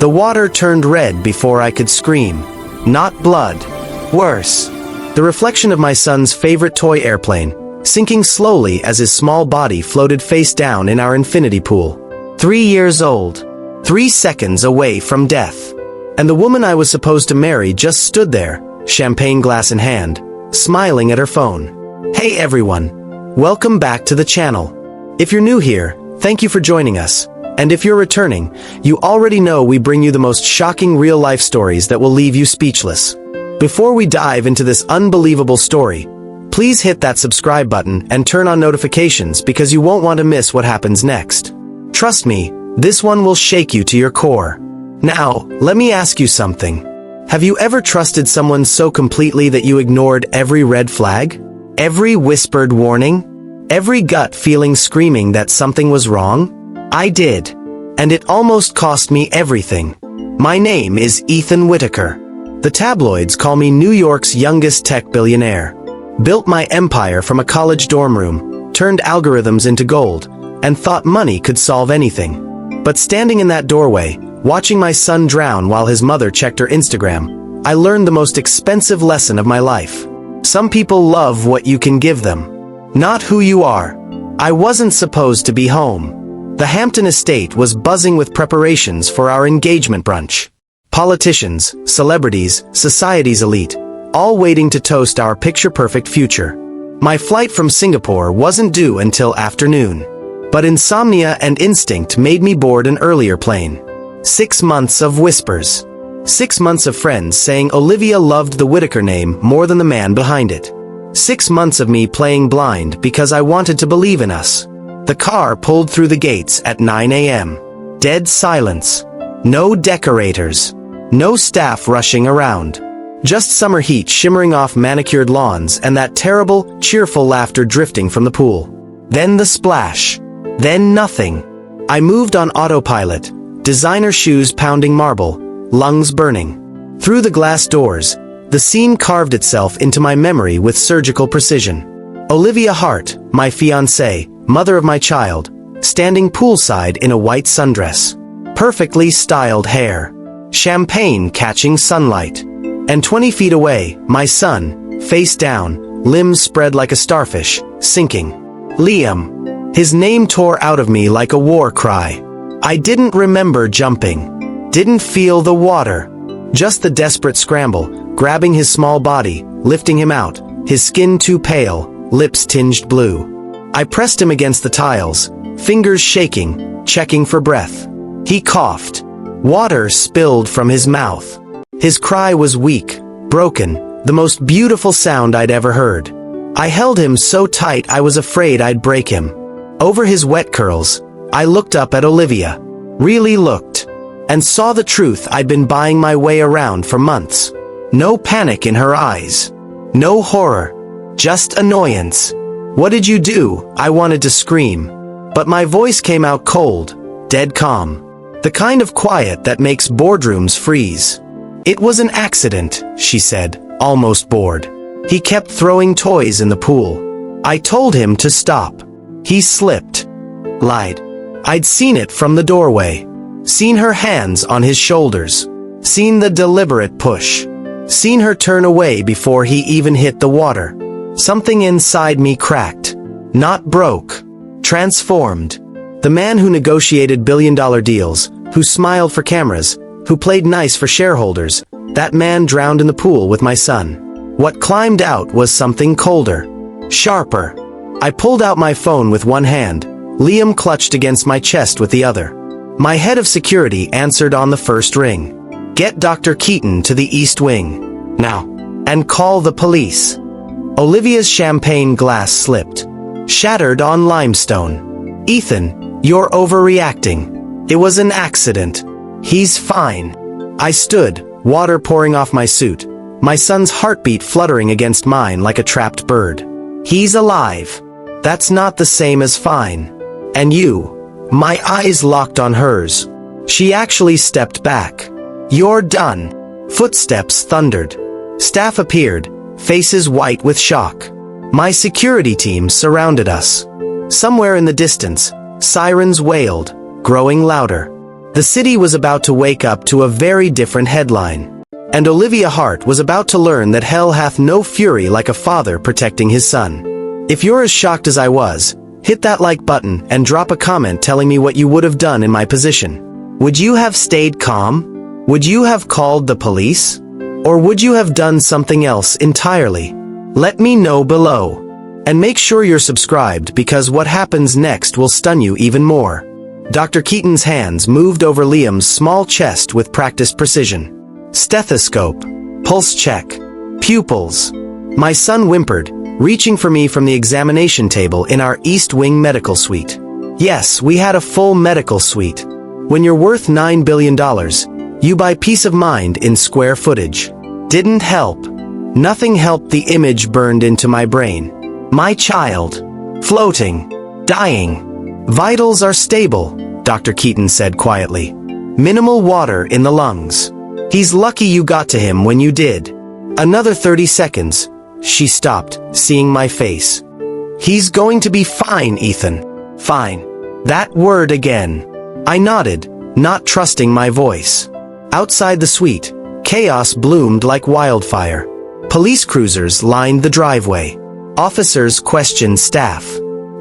The water turned red before I could scream. Not blood. Worse. The reflection of my son's favorite toy airplane, sinking slowly as his small body floated face down in our infinity pool. 3 years old. 3 seconds away from death. And the woman I was supposed to marry just stood there, champagne glass in hand, smiling at her phone. Hey everyone. Welcome back to the channel. If you're new here, thank you for joining us. And if you're returning, you already know we bring you the most shocking real-life stories that will leave you speechless. Before we dive into this unbelievable story, please hit that subscribe button and turn on notifications because you won't want to miss what happens next. Trust me, this one will shake you to your core. Now, let me ask you something. Have you ever trusted someone so completely that you ignored every red flag? Every whispered warning? Every gut feeling screaming that something was wrong? I did. And it almost cost me everything. My name is Ethan Whitaker. The tabloids call me New York's youngest tech billionaire. Built my empire from a college dorm room, turned algorithms into gold, and thought money could solve anything. But standing in that doorway, watching my son drown while his mother checked her Instagram, I learned the most expensive lesson of my life. Some people love what you can give them, not who you are. I wasn't supposed to be home. The Hampton estate was buzzing with preparations for our engagement brunch. Politicians, celebrities, society's elite, all waiting to toast our picture-perfect future. My flight from Singapore wasn't due until afternoon. But insomnia and instinct made me board an earlier plane. 6 months of whispers. 6 months of friends saying Olivia loved the Whitaker name more than the man behind it. 6 months of me playing blind because I wanted to believe in us. The car pulled through the gates at 9 a.m. Dead silence. No decorators. No staff rushing around. Just summer heat shimmering off manicured lawns and that terrible, cheerful laughter drifting from the pool. Then the splash. Then nothing. I moved on autopilot, designer shoes pounding marble, lungs burning. Through the glass doors, the scene carved itself into my memory with surgical precision. Olivia Hart, my fiancée, mother of my child, standing poolside in a white sundress. Perfectly styled hair. Champagne catching sunlight. And 20 feet away, my son, face down, limbs spread like a starfish, sinking. Liam. His name tore out of me like a war cry. I didn't remember jumping. Didn't feel the water. Just the desperate scramble, grabbing his small body, lifting him out, his skin too pale, lips tinged blue. I pressed him against the tiles, fingers shaking, checking for breath. He coughed. Water spilled from his mouth. His cry was weak, broken, the most beautiful sound I'd ever heard. I held him so tight I was afraid I'd break him. Over his wet curls, I looked up at Olivia. Really looked. And saw the truth I'd been buying my way around for months. No panic in her eyes. No horror. Just annoyance. What did you do? I wanted to scream. But my voice came out cold, dead calm. The kind of quiet that makes boardrooms freeze. It was an accident, she said, almost bored. He kept throwing toys in the pool. I told him to stop. He slipped. Lied. I'd seen it from the doorway. Seen her hands on his shoulders. Seen the deliberate push. Seen her turn away before he even hit the water. Something inside me cracked. Not broke. Transformed. The man who negotiated billion-dollar deals, who smiled for cameras, who played nice for shareholders, that man drowned in the pool with my son. What climbed out was something colder. Sharper. I pulled out my phone with one hand. Liam clutched against my chest with the other. My head of security answered on the first ring. Get Dr. Keaton to the East Wing. Now. And call the police. Olivia's champagne glass slipped. Shattered on limestone. Ethan, you're overreacting. It was an accident. He's fine. I stood, water pouring off my suit, my son's heartbeat fluttering against mine like a trapped bird. He's alive. That's not the same as fine. And you. My eyes locked on hers. She actually stepped back. You're done. Footsteps thundered. Staff appeared, faces white with shock. My security team surrounded us. Somewhere in the distance, sirens wailed, growing louder. The city was about to wake up to a very different headline. And Olivia Hart was about to learn that hell hath no fury like a father protecting his son. If you're as shocked as I was, hit that like button and drop a comment telling me what you would have done in my position. Would you have stayed calm? Would you have called the police? Or would you have done something else entirely? Let me know below. And make sure you're subscribed because what happens next will stun you even more. Dr. Keaton's hands moved over Liam's small chest with practiced precision. Stethoscope, pulse check, pupils. My son whimpered, reaching for me from the examination table in our East Wing medical suite. Yes, we had a full medical suite. When you're worth $9 billion, you buy peace of mind in square footage. Didn't help. Nothing helped the image burned into my brain. My child. Floating. Dying. Vitals are stable, Dr. Keaton said quietly. Minimal water in the lungs. He's lucky you got to him when you did. Another 30 seconds. She stopped, seeing my face. He's going to be fine, Ethan. Fine. That word again. I nodded, not trusting my voice. Outside the suite, chaos bloomed like wildfire. Police cruisers lined the driveway. Officers questioned staff.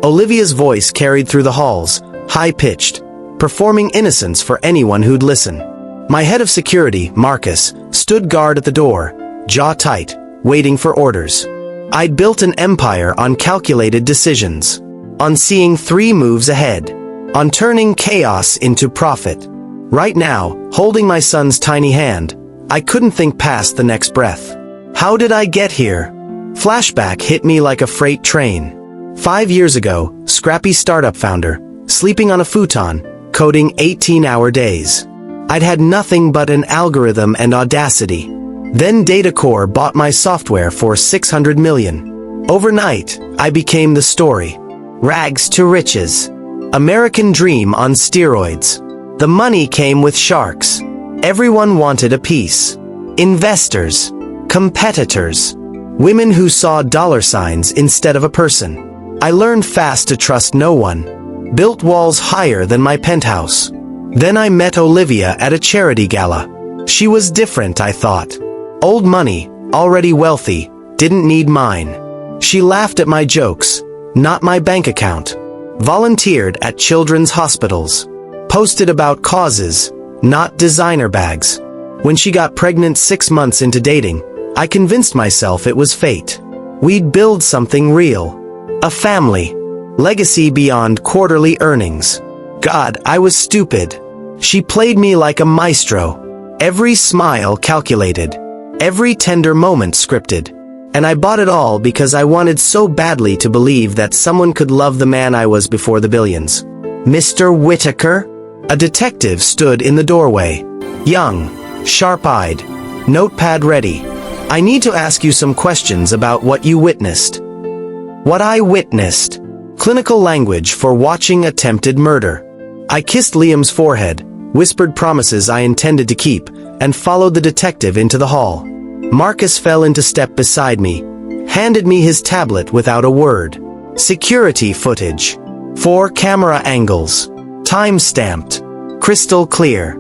Olivia's voice carried through the halls, high-pitched, performing innocence for anyone who'd listen. My head of security, Marcus, stood guard at the door, jaw tight, waiting for orders. I'd built an empire on calculated decisions, on seeing 3 moves ahead, on turning chaos into profit. Right now, holding my son's tiny hand, I couldn't think past the next breath. How did I get here? Flashback hit me like a freight train. 5 years ago, scrappy startup founder, sleeping on a futon, coding 18-hour days. I'd had nothing but an algorithm and audacity. Then Datacore bought my software for $600 million. Overnight, I became the story. Rags to riches. American dream on steroids. The money came with sharks. Everyone wanted a piece. Investors. Competitors. Women who saw dollar signs instead of a person. I learned fast to trust no one. Built walls higher than my penthouse. Then I met Olivia at a charity gala. She was different, I thought. Old money, already wealthy, didn't need mine. She laughed at my jokes, not my bank account. Volunteered at children's hospitals. Posted about causes, not designer bags. When she got pregnant 6 months into dating, I convinced myself it was fate. We'd build something real. A family. Legacy beyond quarterly earnings. God, I was stupid. She played me like a maestro. Every smile calculated. Every tender moment scripted. And I bought it all because I wanted so badly to believe that someone could love the man I was before the billions. Mr. Whitaker? A detective stood in the doorway. Young, sharp-eyed, notepad ready. I need to ask you some questions about what you witnessed. What I witnessed. Clinical language for watching attempted murder. I kissed Liam's forehead, whispered promises I intended to keep, and followed the detective into the hall. Marcus fell into step beside me, handed me his tablet without a word. Security footage. 4 camera angles. Time-stamped. Crystal clear.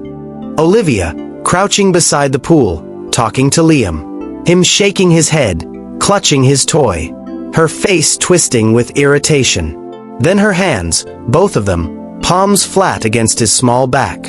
Olivia, crouching beside the pool, talking to Liam. Him shaking his head, clutching his toy. Her face twisting with irritation. Then her hands, both of them, palms flat against his small back.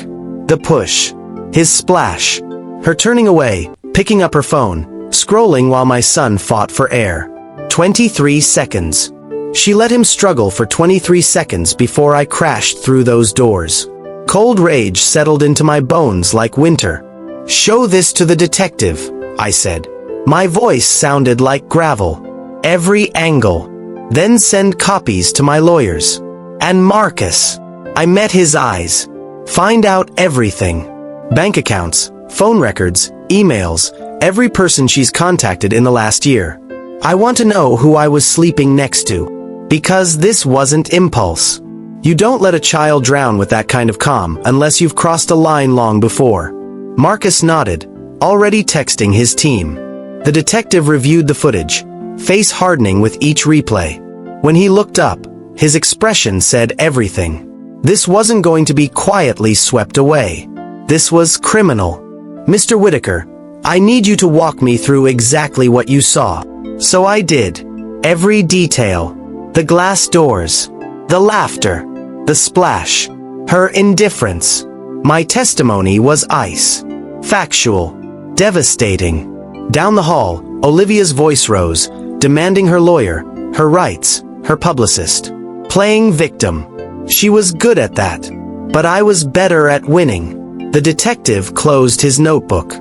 The push. His splash. Her turning away, picking up her phone, scrolling while my son fought for air. 23 seconds. She let him struggle for 23 seconds before I crashed through those doors. Cold rage settled into my bones like winter. Show this to the detective, I said. My voice sounded like gravel. Every angle. Then send copies to my lawyers. And Marcus. I met his eyes. Find out everything. Bank accounts, phone records, emails, every person she's contacted in the last year. I want to know who I was sleeping next to. Because this wasn't impulse. You don't let a child drown with that kind of calm unless you've crossed a line long before. Marcus nodded, already texting his team. The detective reviewed the footage, face hardening with each replay. When he looked up, his expression said everything. This wasn't going to be quietly swept away. This was criminal. Mr. Whitaker, I need you to walk me through exactly what you saw. So I did. Every detail. The glass doors. The laughter. The splash. Her indifference. My testimony was ice. Factual. Devastating. Down the hall, Olivia's voice rose, demanding her lawyer, her rights, her publicist. Playing victim. She was good at that. But I was better at winning. The detective closed his notebook.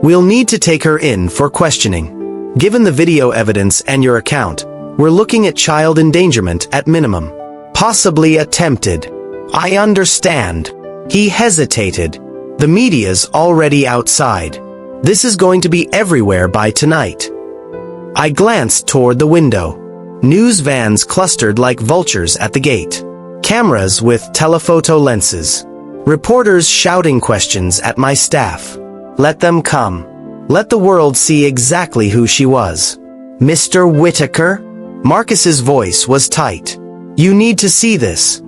We'll need to take her in for questioning. Given the video evidence and your account, we're looking at child endangerment at minimum. Possibly attempted. I understand. He hesitated. The media's already outside. This is going to be everywhere by tonight. I glanced toward the window. News vans clustered like vultures at the gate. Cameras with telephoto lenses. Reporters shouting questions at my staff. Let them come. Let the world see exactly who she was. Mr. Whitaker? Marcus's voice was tight. You need to see this.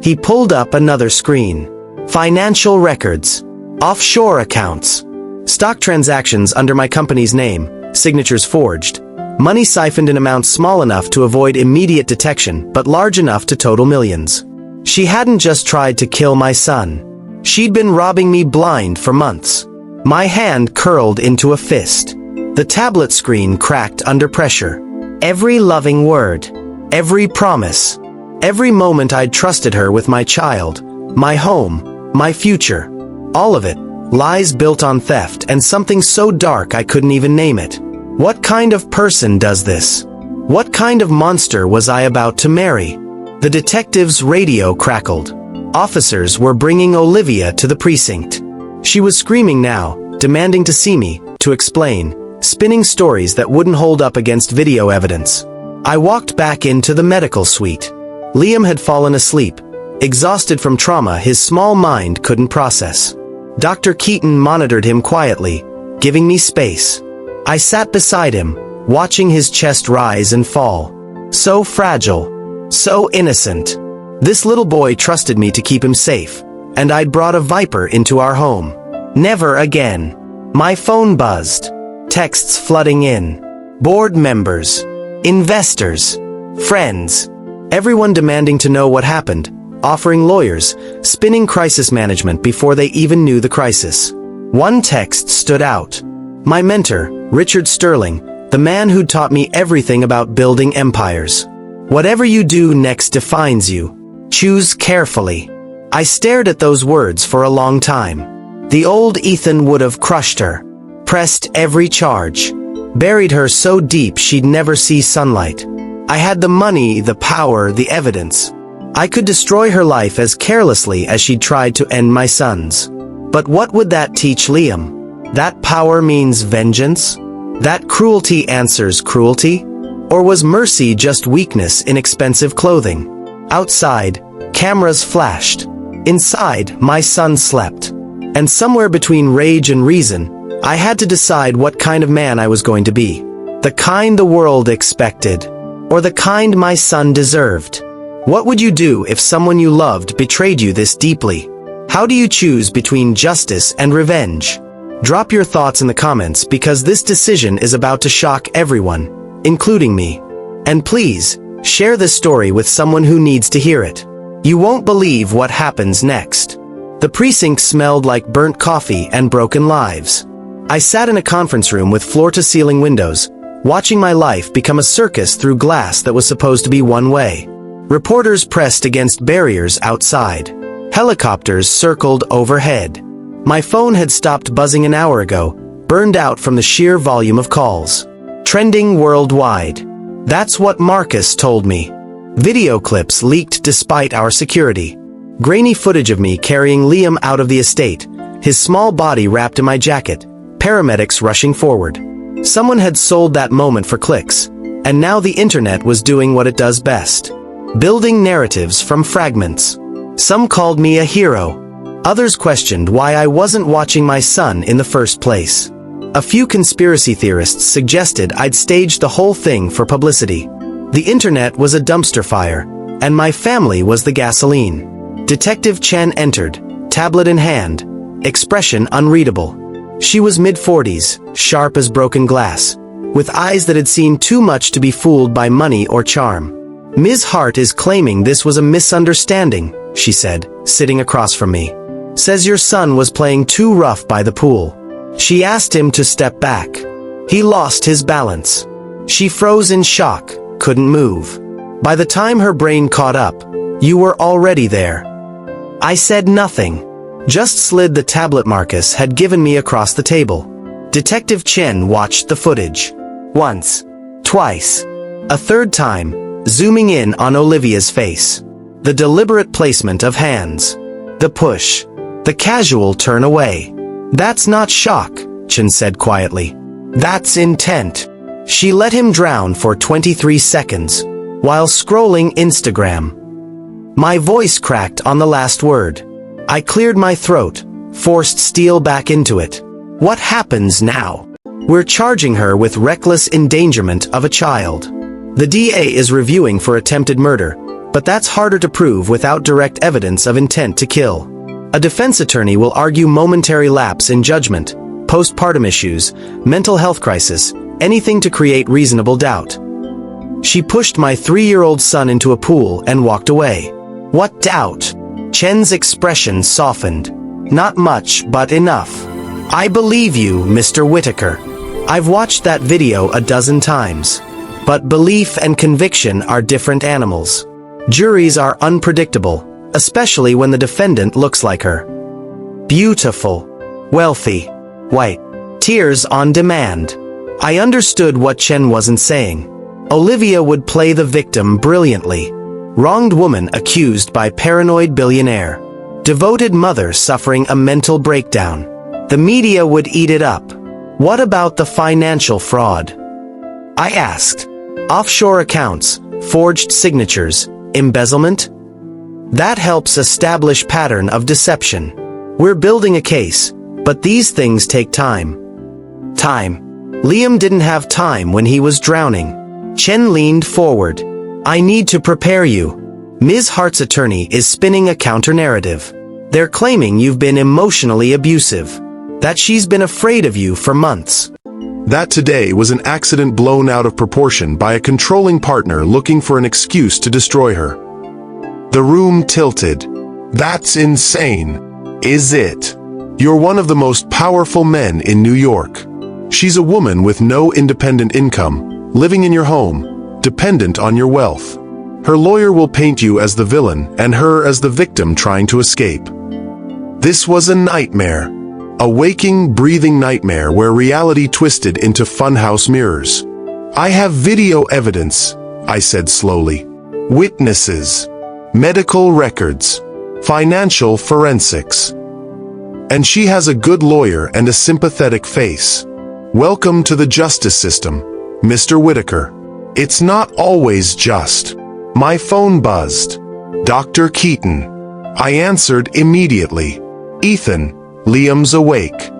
He pulled up another screen. Financial records. Offshore accounts. Stock transactions under my company's name, signatures forged. Money siphoned in amounts small enough to avoid immediate detection, but large enough to total millions. She hadn't just tried to kill my son. She'd been robbing me blind for months. My hand curled into a fist. The tablet screen cracked under pressure. Every loving word. Every promise. Every moment I'd trusted her with my child, my home, my future. All of it. Lies built on theft and something so dark I couldn't even name it. What kind of person does this? What kind of monster was I about to marry? The detective's radio crackled. Officers were bringing Olivia to the precinct. She was screaming now, demanding to see me, to explain, spinning stories that wouldn't hold up against video evidence. I walked back into the medical suite. Liam had fallen asleep, exhausted from trauma his small mind couldn't process. Dr. Keaton monitored him quietly, giving me space. I sat beside him, watching his chest rise and fall. So fragile. So innocent. This little boy trusted me to keep him safe, and I'd brought a viper into our home. Never again. My phone buzzed. Texts flooding in. Board members. Investors. Friends. Everyone demanding to know what happened, offering lawyers, spinning crisis management before they even knew the crisis. One text stood out. My mentor, Richard Sterling, the man who'd taught me everything about building empires. Whatever you do next defines you. Choose carefully. I stared at those words for a long time. The old Ethan would have crushed her, pressed every charge, buried her so deep she'd never see sunlight. I had the money, the power, the evidence. I could destroy her life as carelessly as she'd tried to end my son's. But what would that teach Liam? That power means vengeance? That cruelty answers cruelty? Or was mercy just weakness in expensive clothing? Outside, cameras flashed. Inside, my son slept. And somewhere between rage and reason, I had to decide what kind of man I was going to be. The kind the world expected, or the kind my son deserved. What would you do if someone you loved betrayed you this deeply? How do you choose between justice and revenge? Drop your thoughts in the comments because this decision is about to shock everyone, including me. And please, share this story with someone who needs to hear it. You won't believe what happens next. The precinct smelled like burnt coffee and broken lives. I sat in a conference room with floor-to-ceiling windows, watching my life become a circus through glass that was supposed to be one way. Reporters pressed against barriers outside. Helicopters circled overhead. My phone had stopped buzzing an hour ago, burned out from the sheer volume of calls. Trending worldwide. That's what Marcus told me. Video clips leaked despite our security. Grainy footage of me carrying Liam out of the estate, his small body wrapped in my jacket, paramedics rushing forward. Someone had sold that moment for clicks, and now the internet was doing what it does best. Building narratives from fragments. Some called me a hero. Others questioned why I wasn't watching my son in the first place. A few conspiracy theorists suggested I'd staged the whole thing for publicity. The internet was a dumpster fire, and my family was the gasoline. Detective Chen entered, tablet in hand, expression unreadable. She was mid-40s, sharp as broken glass, with eyes that had seen too much to be fooled by money or charm. Ms. Hart is claiming this was a misunderstanding, she said, sitting across from me. Says your son was playing too rough by the pool. She asked him to step back. He lost his balance. She froze in shock, couldn't move. By the time her brain caught up, you were already there. I said nothing. Just slid the tablet Marcus had given me across the table. Detective Chen watched the footage. Once. Twice. A third time, zooming in on Olivia's face. The deliberate placement of hands. The push. The casual turn away. That's not shock, Chen said quietly. That's intent. She let him drown for 23 seconds, while scrolling Instagram. My voice cracked on the last word. I cleared my throat, forced steel back into it. What happens now? We're charging her with reckless endangerment of a child. The DA is reviewing for attempted murder, but that's harder to prove without direct evidence of intent to kill. A defense attorney will argue momentary lapse in judgment, postpartum issues, mental health crisis, anything to create reasonable doubt. She pushed my 3-year-old son into a pool and walked away. What doubt? Chen's expression softened. Not much, but enough. I believe you, Mr. Whitaker. I've watched that video a dozen times. But belief and conviction are different animals. Juries are unpredictable, especially when the defendant looks like her. Beautiful. Wealthy. White. Tears on demand. I understood what Chen wasn't saying. Olivia would play the victim brilliantly. Wronged woman accused by paranoid billionaire. Devoted mother suffering a mental breakdown. The media would eat it up. What about the financial fraud? I asked. Offshore accounts, forged signatures, embezzlement? That helps establish pattern of deception. We're building a case, but these things take time. Time. Liam didn't have time when he was drowning. Chen leaned forward. I need to prepare you. Ms. Hart's attorney is spinning a counter-narrative. They're claiming you've been emotionally abusive. That she's been afraid of you for months. That today was an accident blown out of proportion by a controlling partner looking for an excuse to destroy her. The room tilted. That's insane. Is it? You're one of the most powerful men in New York. She's a woman with no independent income, living in your home, dependent on your wealth. Her lawyer will paint you as the villain and her as the victim trying to escape. This was a nightmare. A waking, breathing nightmare where reality twisted into funhouse mirrors. I have video evidence, I said slowly. Witnesses. Medical records. Financial forensics. And she has a good lawyer and a sympathetic face. Welcome to the justice system, Mr. Whitaker. It's not always just. My phone buzzed. Dr. Keaton. I answered immediately. Ethan, Liam's awake.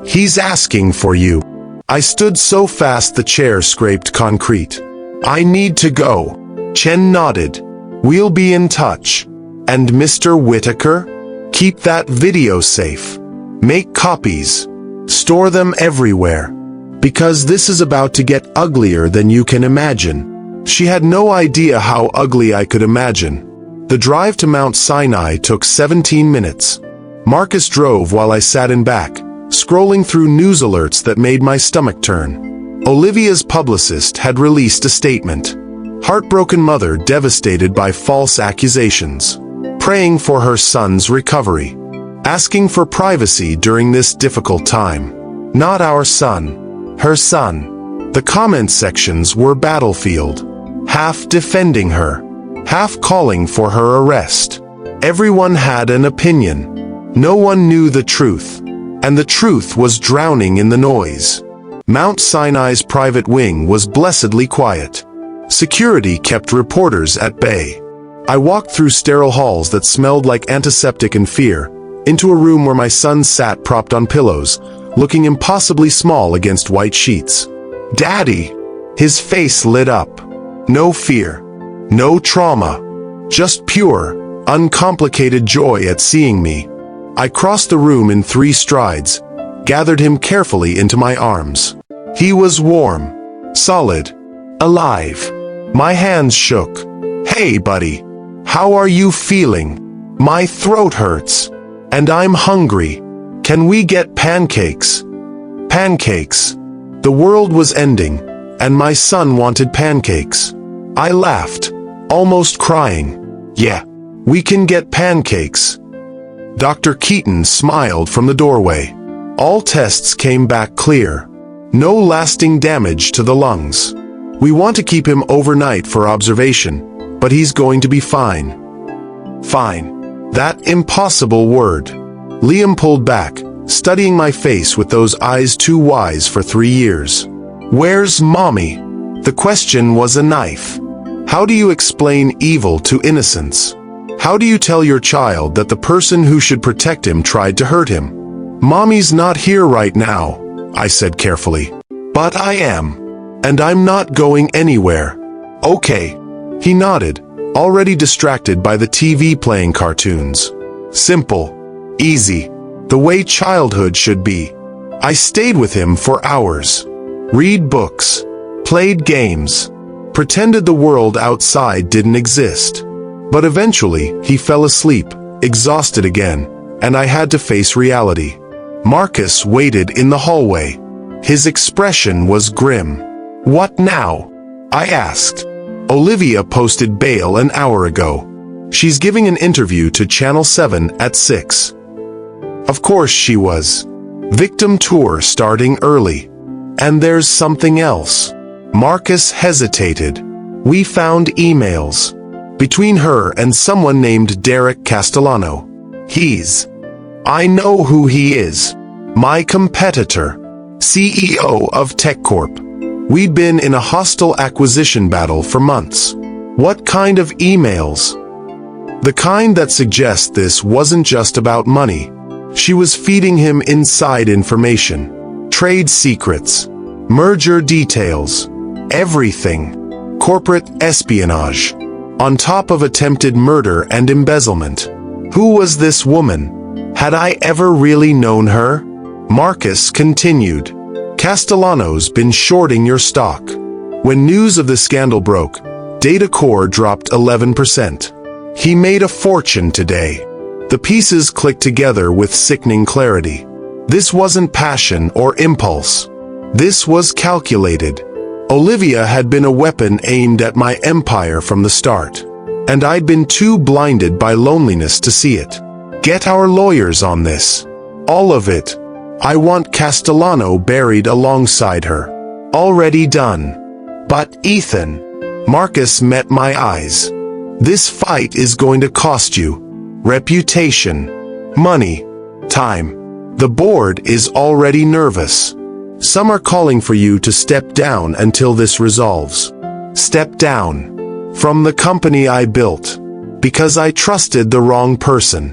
He's asking for you. I stood so fast the chair scraped concrete. I need to go. Chen nodded. We'll be in touch. And Mr. Whitaker? Keep that video safe. Make copies. Store them everywhere. Because this is about to get uglier than you can imagine. She had no idea how ugly I could imagine. The drive to Mount Sinai took 17 minutes. Marcus drove while I sat in back, scrolling through news alerts that made my stomach turn. Olivia's publicist had released a statement. Heartbroken mother devastated by false accusations. Praying for her son's recovery. Asking for privacy during this difficult time. Not our son. Her son. The comment sections were battlefield. Half defending her. Half calling for her arrest. Everyone had an opinion. No one knew the truth. And the truth was drowning in the noise. Mount Sinai's private wing was blessedly quiet. Security kept reporters at bay. I walked through sterile halls that smelled like antiseptic and fear, into a room where my son sat propped on pillows, looking impossibly small against white sheets. Daddy! His face lit up. No fear. No trauma. Just pure, uncomplicated joy at seeing me. I crossed the room in 3 strides, gathered him carefully into my arms. He was warm, solid, alive. My hands shook. "Hey, buddy. How are you feeling? My throat hurts. And I'm hungry. Can we get pancakes?" Pancakes. The world was ending, and my son wanted pancakes. I laughed, almost crying. "Yeah, we can get pancakes." Dr. Keaton smiled from the doorway. All tests came back clear. No lasting damage to the lungs. "We want to keep him overnight for observation, but he's going to be fine." Fine. That impossible word. Liam pulled back, studying my face with those eyes too wise for 3 years. "Where's Mommy?" The question was a knife. How do you explain evil to innocence? How do you tell your child that the person who should protect him tried to hurt him? "Mommy's not here right now," I said carefully. "But I am. And I'm not going anywhere." "Okay." He nodded, already distracted by the TV playing cartoons. Simple. Easy. The way childhood should be. I stayed with him for hours. Read books. Played games. Pretended the world outside didn't exist. But eventually, he fell asleep, exhausted again, and I had to face reality. Marcus waited in the hallway. His expression was grim. "What now?" I asked. "Olivia posted bail an hour ago. She's giving an interview to Channel 7 at 6. Of course she was. Victim tour starting early. And there's something else." Marcus hesitated. "We found emails. Between her and someone named Derek Castellano. I know who he is. My competitor. CEO of TechCorp. We'd been in a hostile acquisition battle for months." "What kind of emails?" "The kind that suggests this wasn't just about money. She was feeding him inside information. Trade secrets. Merger details. Everything. Corporate espionage. On top of attempted murder and embezzlement. Who was this woman? Had I ever really known her?" Marcus continued. "Castellano's been shorting your stock. When news of the scandal broke, Data Core dropped 11%. He made a fortune today." The pieces clicked together with sickening clarity. This wasn't passion or impulse. This was calculated. Olivia had been a weapon aimed at my empire from the start. And I'd been too blinded by loneliness to see it. "Get our lawyers on this. All of it. I want Castellano buried alongside her." "Already done." "But Ethan." Marcus met my eyes. "This fight is going to cost you. Reputation. Money. Time. The board is already nervous. Some are calling for you to step down until this resolves." "Step down. From the company I built. Because I trusted the wrong person."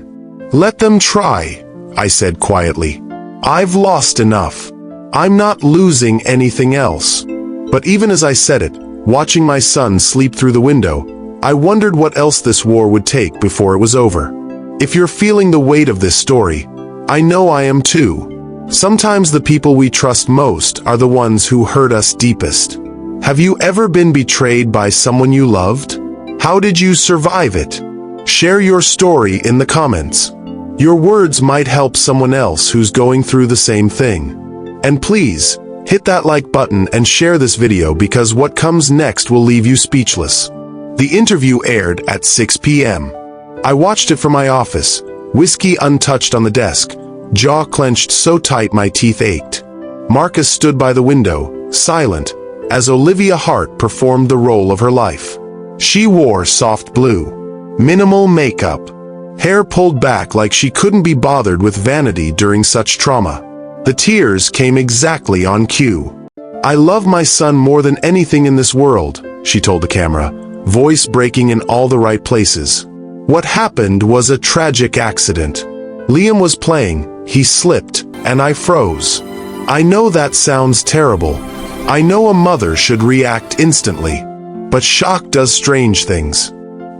"Let them try," I said quietly. "I've lost enough. I'm not losing anything else." But even as I said it, watching my son sleep through the window, I wondered what else this war would take before it was over. If you're feeling the weight of this story, I know I am too. Sometimes the people we trust most are the ones who hurt us deepest. Have you ever been betrayed by someone you loved? How did you survive it? Share your story in the comments. Your words might help someone else who's going through the same thing. And please, hit that like button and share this video because what comes next will leave you speechless. The interview aired at 6 p.m. I watched it from my office, whiskey untouched on the desk, jaw clenched so tight my teeth ached. Marcus stood by the window, silent, as Olivia Hart performed the role of her life. She wore soft blue, minimal makeup, hair pulled back like she couldn't be bothered with vanity during such trauma. The tears came exactly on cue. "I love my son more than anything in this world," she told the camera, voice breaking in all the right places. "What happened was a tragic accident. Liam was playing, he slipped, and I froze. I know that sounds terrible. I know a mother should react instantly. But shock does strange things.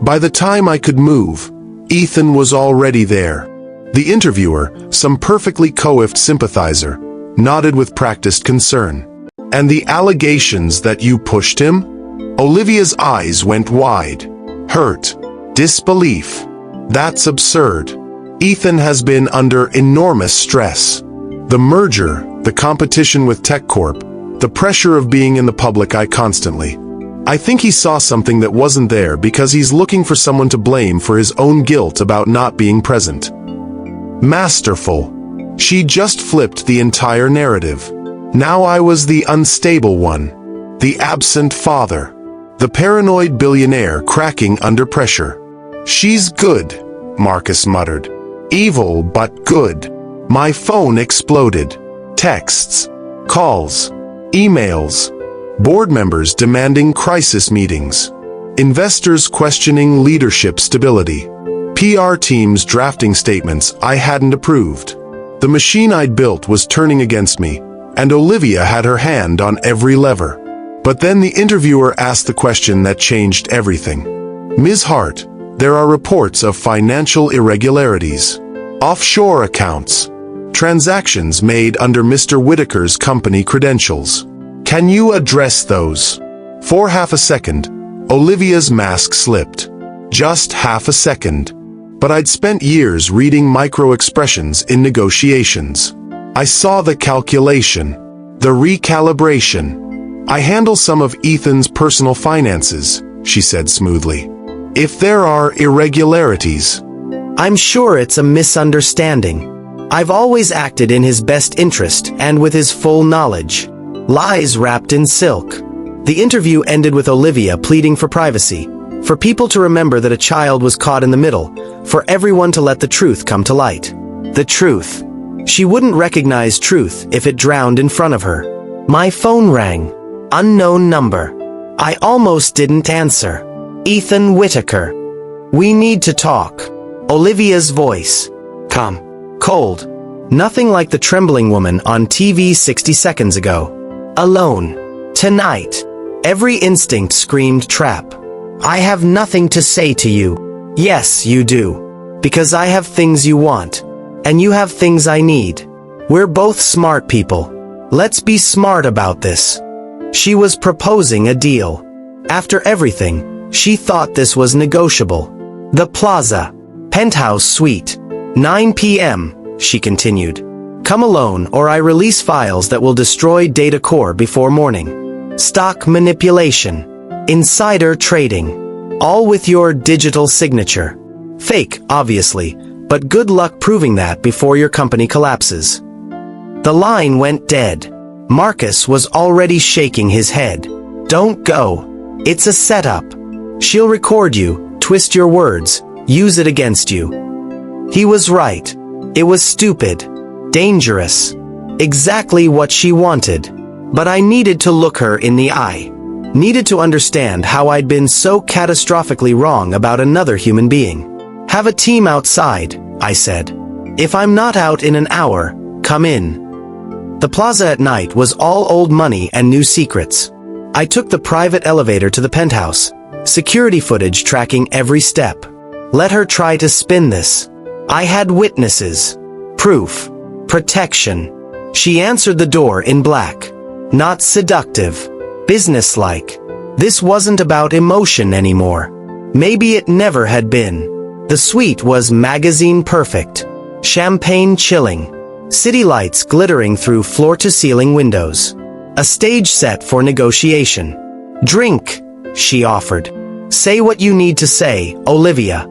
By the time I could move, Ethan was already there. The interviewer, some perfectly coiffed sympathizer, nodded with practiced concern. And the allegations that you pushed him? Olivia's eyes went wide. Hurt. Disbelief. That's absurd. Ethan has been under enormous stress. The merger, the competition with TechCorp, the pressure of being in the public eye constantly. I think he saw something that wasn't there because he's looking for someone to blame for his own guilt about not being present. Masterful. She just flipped the entire narrative. Now I was the unstable one. The absent father. The paranoid billionaire cracking under pressure. She's good, Marcus muttered. Evil but good. My phone exploded. Texts. Calls. Emails. Board members demanding crisis meetings. Investors questioning leadership stability. PR teams drafting statements I hadn't approved. The machine I'd built was turning against me, and Olivia had her hand on every lever. But then the interviewer asked the question that changed everything. Ms. Hart, there are reports of financial irregularities. Offshore accounts. Transactions made under Mr. Whitaker's company credentials. Can you address those? For half a second, Olivia's mask slipped. Just half a second. But I'd spent years reading micro-expressions in negotiations. I saw the calculation, the recalibration. I handle some of Ethan's personal finances, she said smoothly. If there are irregularities. I'm sure it's a misunderstanding. I've always acted in his best interest and with his full knowledge. Lies wrapped in silk. The interview ended with Olivia pleading for privacy, for people to remember that a child was caught in the middle, for everyone to let the truth come to light. The truth. She wouldn't recognize truth if it drowned in front of her. My phone rang. Unknown number. I almost didn't answer. Ethan Whitaker. We need to talk. Olivia's voice. Calm. Cold. Nothing like the trembling woman on TV 60 seconds ago. Alone. Tonight. Every instinct screamed trap. I have nothing to say to you. Yes, you do. Because I have things you want. And you have things I need. We're both smart people. Let's be smart about this. She was proposing a deal. After everything, she thought this was negotiable. The Plaza. Penthouse suite. 9 p.m., she continued. Come alone or I release files that will destroy data core before morning. Stock manipulation. Insider trading. All with your digital signature. Fake, obviously, but good luck proving that before your company collapses. The line went dead. Marcus was already shaking his head. Don't go. It's a setup. She'll record you, twist your words, use it against you. He was right. It was stupid. Dangerous. Exactly what she wanted. But I needed to look her in the eye. Needed to understand how I'd been so catastrophically wrong about another human being. Have a team outside, I said. If I'm not out in an hour, come in. The plaza at night was all old money and new secrets. I took the private elevator to the penthouse. Security footage tracking every step. Let her try to spin this. I had witnesses. Proof. Protection. She answered the door in black. Not seductive. Businesslike. This wasn't about emotion anymore. Maybe it never had been. The suite was magazine perfect. Champagne chilling. City lights glittering through floor-to-ceiling windows. A stage set for negotiation. Drink, she offered. Say what you need to say, Olivia.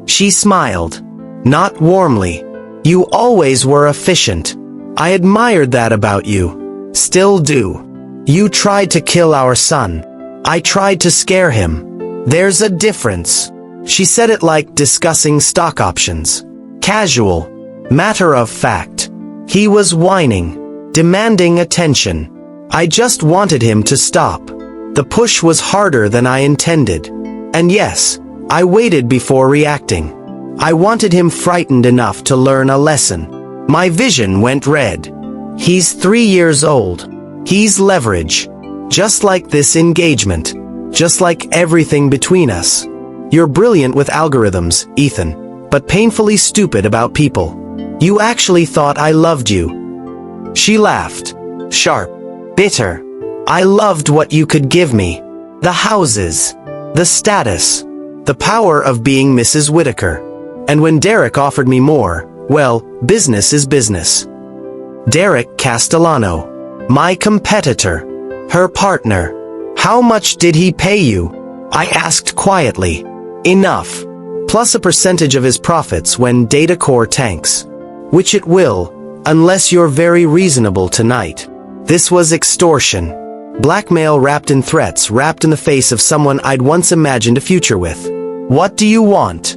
She smiled. Not warmly. You always were efficient. I admired that about you. Still do. You tried to kill our son. I tried to scare him. There's a difference. She said it like discussing stock options. Casual. Matter of fact. He was whining. Demanding attention. I just wanted him to stop. The push was harder than I intended. And yes, I waited before reacting. I wanted him frightened enough to learn a lesson. My vision went red. He's 3 years old. He's leverage. Just like this engagement. Just like everything between us. You're brilliant with algorithms, Ethan, but painfully stupid about people. You actually thought I loved you." She laughed. Sharp. Bitter. "I loved what you could give me. The houses. The status. The power of being Mrs. Whitaker. And when Derek offered me more, well, business is business." Derek Castellano. My competitor. Her partner. "How much did he pay you?" I asked quietly. "Enough. Plus a percentage of his profits when data core tanks. Which it will, unless you're very reasonable tonight." This was extortion. Blackmail wrapped in threats, wrapped in the face of someone I'd once imagined a future with. "What do you want?"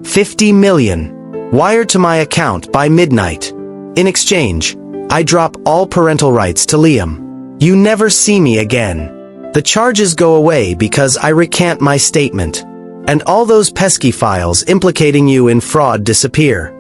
50 million. Wired to my account by midnight. In exchange, I drop all parental rights to Liam. You never see me again. The charges go away because I recant my statement. And all those pesky files implicating you in fraud disappear.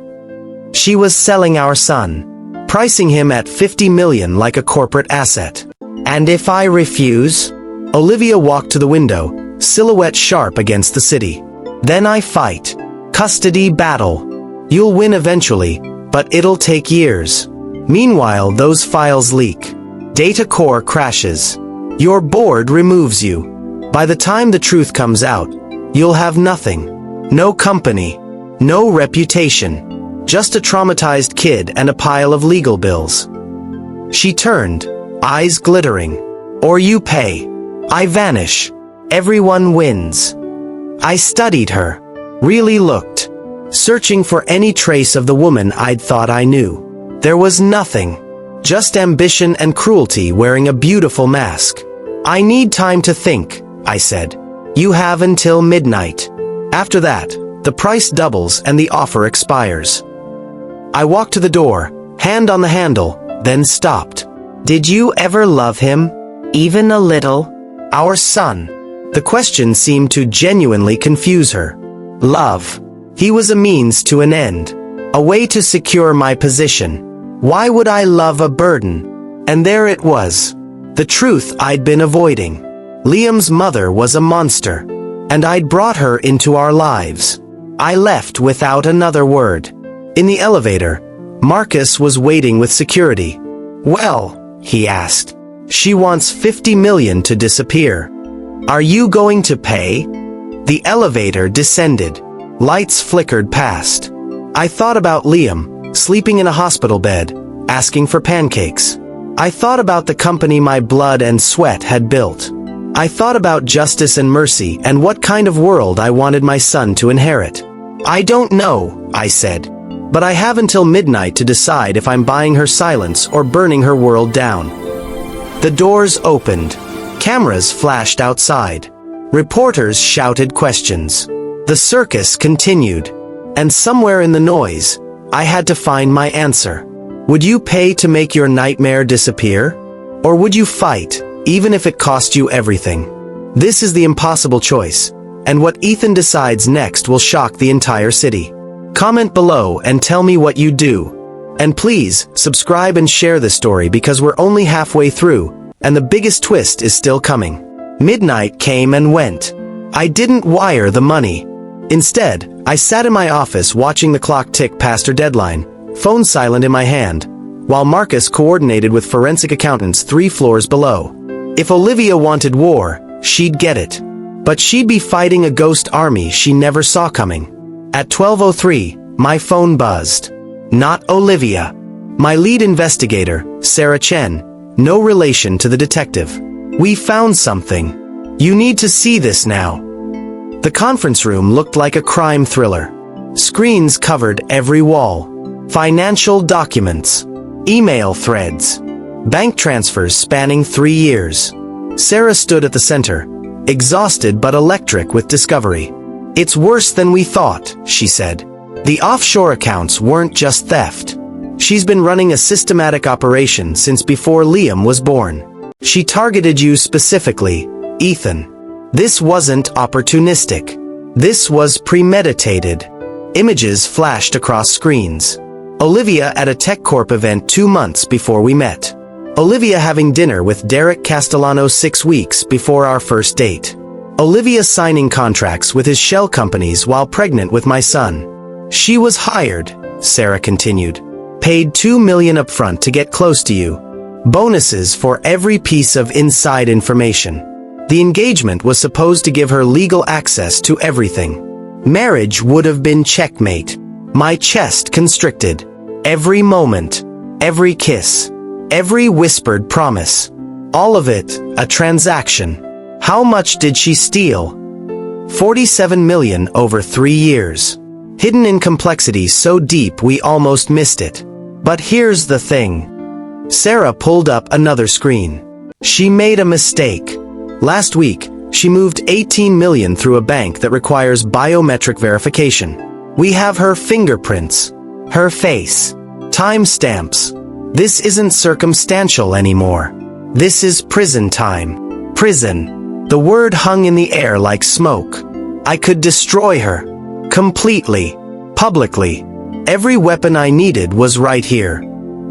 She was selling our son, pricing him at 50 million like a corporate asset. And if I refuse? Olivia walked to the window, silhouette sharp against the city. Then I fight. Custody battle. You'll win eventually, but it'll take years. Meanwhile, those files leak. Data core crashes. Your board removes you. By the time the truth comes out, you'll have nothing. No company. No reputation. Just a traumatized kid and a pile of legal bills. She turned, eyes glittering. Or you pay. I vanish. Everyone wins. I studied her. Really looked. Searching for any trace of the woman I'd thought I knew. There was nothing. Just ambition and cruelty wearing a beautiful mask. I need time to think, I said. You have until midnight. After that, the price doubles and the offer expires. I walked to the door, hand on the handle, then stopped. Did you ever love him? Even a little? Our son. The question seemed to genuinely confuse her. Love. He was a means to an end. A way to secure my position. Why would I love a burden? And there it was. The truth I'd been avoiding. Liam's mother was a monster. And I'd brought her into our lives. I left without another word. In the elevator, Marcus was waiting with security. Well, he asked. She wants 50 million to disappear. Are you going to pay? The elevator descended. Lights flickered past. I thought about Liam, sleeping in a hospital bed, asking for pancakes. I thought about the company my blood and sweat had built. I thought about justice and mercy and what kind of world I wanted my son to inherit. I don't know, I said. But I have until midnight to decide if I'm buying her silence or burning her world down. The doors opened. Cameras flashed outside. Reporters shouted questions. The circus continued. And somewhere in the noise, I had to find my answer. Would you pay to make your nightmare disappear? Or would you fight, even if it cost you everything? This is the impossible choice, and what Ethan decides next will shock the entire city. Comment below and tell me what you do. And please, subscribe and share this story because we're only halfway through, and the biggest twist is still coming. Midnight came and went. I didn't wire the money. Instead, I sat in my office watching the clock tick past her deadline, phone silent in my hand, while Marcus coordinated with forensic accountants 3 floors below. If Olivia wanted war, she'd get it. But she'd be fighting a ghost army she never saw coming. At 12:03, my phone buzzed. Not Olivia. My lead investigator, Sarah Chen, no relation to the detective. We found something. You need to see this now. The conference room looked like a crime thriller. Screens covered every wall. Financial documents. Email threads. Bank transfers spanning 3 years. Sarah stood at the center, exhausted but electric with discovery. It's worse than we thought, she said. The offshore accounts weren't just theft. She's been running a systematic operation since before Liam was born. She targeted you specifically, Ethan. This wasn't opportunistic. This was premeditated. Images flashed across screens. Olivia at a TechCorp event 2 months before we met. Olivia having dinner with Derek Castellano 6 weeks before our first date. Olivia signing contracts with his shell companies while pregnant with my son. She was hired, Sarah continued. Paid $2 million upfront to get close to you. Bonuses for every piece of inside information. The engagement was supposed to give her legal access to everything. Marriage would have been checkmate. My chest constricted. Every moment, every kiss, every whispered promise. All of it, a transaction. How much did she steal? $47 million over 3 years. Hidden in complexity so deep we almost missed it. But here's the thing. Sarah pulled up another screen. She made a mistake. Last week, she moved $18 million through a bank that requires biometric verification. We have her fingerprints, her face, timestamps. This isn't circumstantial anymore. This is prison time. Prison. The word hung in the air like smoke. I could destroy her. Completely. Publicly. Every weapon I needed was right here.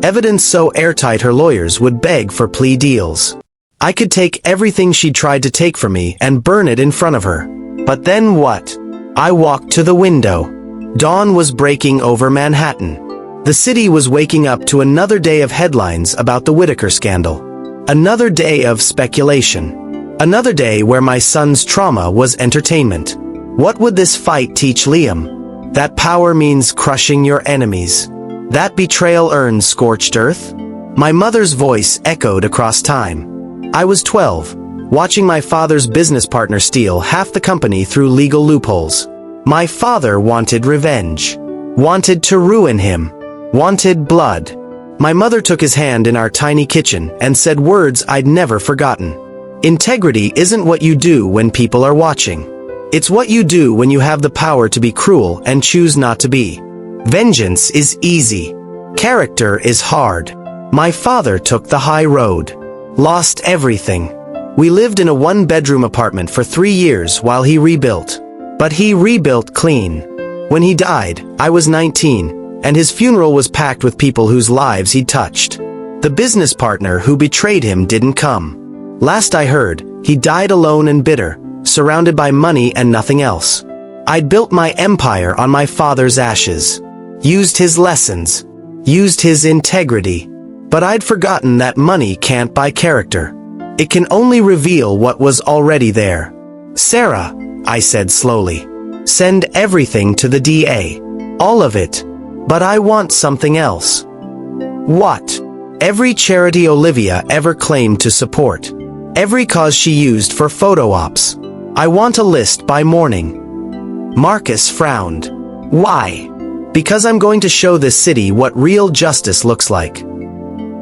Evidence so airtight her lawyers would beg for plea deals. I could take everything she tried to take from me and burn it in front of her. But then what? I walked to the window. Dawn was breaking over Manhattan. The city was waking up to another day of headlines about the Whitaker scandal. Another day of speculation. Another day where my son's trauma was entertainment. What would this fight teach Liam? That power means crushing your enemies. That betrayal earns scorched earth? My mother's voice echoed across time. I was 12, watching my father's business partner steal half the company through legal loopholes. My father wanted revenge. Wanted to ruin him. Wanted blood. My mother took his hand in our tiny kitchen and said words I'd never forgotten. Integrity isn't what you do when people are watching. It's what you do when you have the power to be cruel and choose not to be. Vengeance is easy. Character is hard. My father took the high road. Lost everything. We lived in a one-bedroom apartment for 3 years while he rebuilt. But he rebuilt clean. When he died, I was 19, and his funeral was packed with people whose lives he'd touched. The business partner who betrayed him didn't come. Last I heard, he died alone and bitter, surrounded by money and nothing else. I'd built my empire on my father's ashes. Used his lessons. Used his integrity. But I'd forgotten that money can't buy character. It can only reveal what was already there. Sarah, I said slowly, send everything to the DA. All of it. But I want something else. What? Every charity Olivia ever claimed to support. Every cause she used for photo ops. I want a list by morning. Marcus frowned. Why? Because I'm going to show this city what real justice looks like.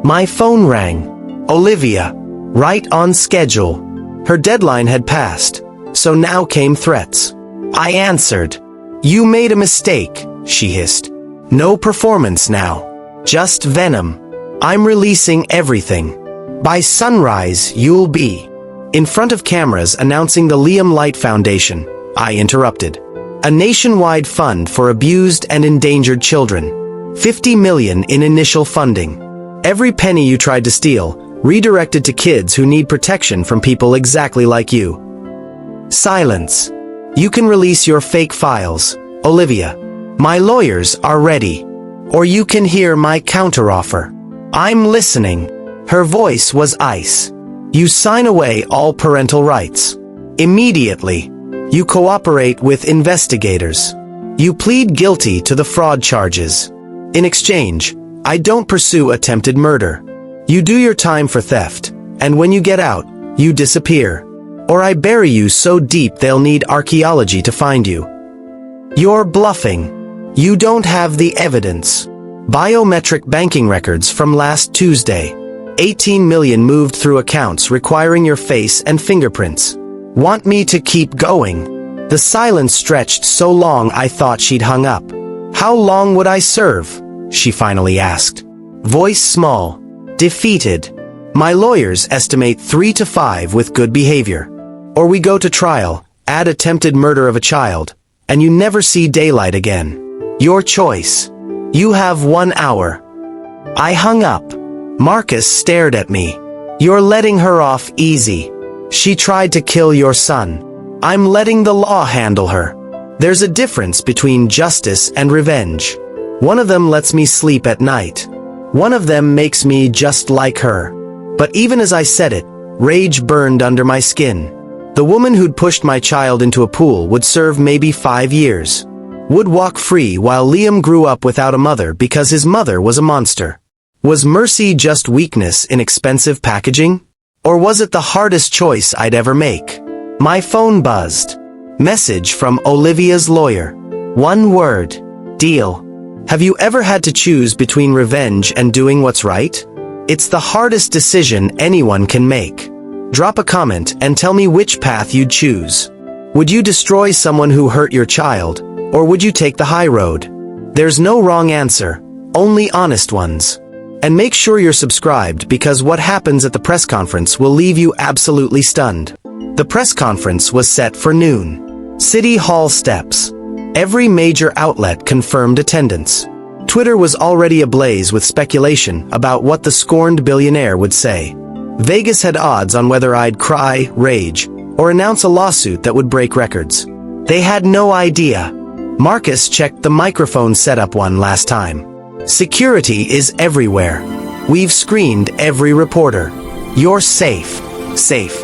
My phone rang. Olivia. Right on schedule. Her deadline had passed, so now came threats. I answered. You made a mistake, she hissed. No performance now. Just venom. I'm releasing everything. By sunrise, you'll be. In front of cameras announcing the Liam Light Foundation, I interrupted. A nationwide fund for abused and endangered children. $50 million in initial funding. Every penny you tried to steal, redirected to kids who need protection from people exactly like you. Silence. You can release your fake files, Olivia. My lawyers are ready. Or you can hear my counteroffer. I'm listening. Her voice was ice. You sign away all parental rights. Immediately. You cooperate with investigators. You plead guilty to the fraud charges. In exchange, I don't pursue attempted murder. You do your time for theft, and when you get out, you disappear. Or I bury you so deep they'll need archaeology to find you. You're bluffing. You don't have the evidence. Biometric banking records from last Tuesday. 18 million moved through accounts requiring your face and fingerprints. Want me to keep going? The silence stretched so long I thought she'd hung up. How long would I serve? She finally asked. Voice small. Defeated. My lawyers estimate 3 to 5 with good behavior. Or we go to trial, add attempted murder of a child, and you never see daylight again. Your choice. You have 1 hour. I hung up. Marcus stared at me. You're letting her off easy. She tried to kill your son. I'm letting the law handle her. There's a difference between justice and revenge. One of them lets me sleep at night. One of them makes me just like her. But even as I said it, rage burned under my skin. The woman who'd pushed my child into a pool would serve maybe 5 years. Would walk free while Liam grew up without a mother because his mother was a monster. Was mercy just weakness in expensive packaging? Or was it the hardest choice I'd ever make? My phone buzzed. Message from Olivia's lawyer. One word. Deal. Have you ever had to choose between revenge and doing what's right? It's the hardest decision anyone can make. Drop a comment and tell me which path you'd choose. Would you destroy someone who hurt your child, or would you take the high road? There's no wrong answer, only honest ones. And make sure you're subscribed because what happens at the press conference will leave you absolutely stunned. The press conference was set for noon. City Hall steps. Every major outlet confirmed attendance. Twitter was already ablaze with speculation about what the scorned billionaire would say. Vegas had odds on whether I'd cry, rage, or announce a lawsuit that would break records. They had no idea. Marcus checked the microphone setup one last time. Security is everywhere. We've screened every reporter. You're safe. Safe.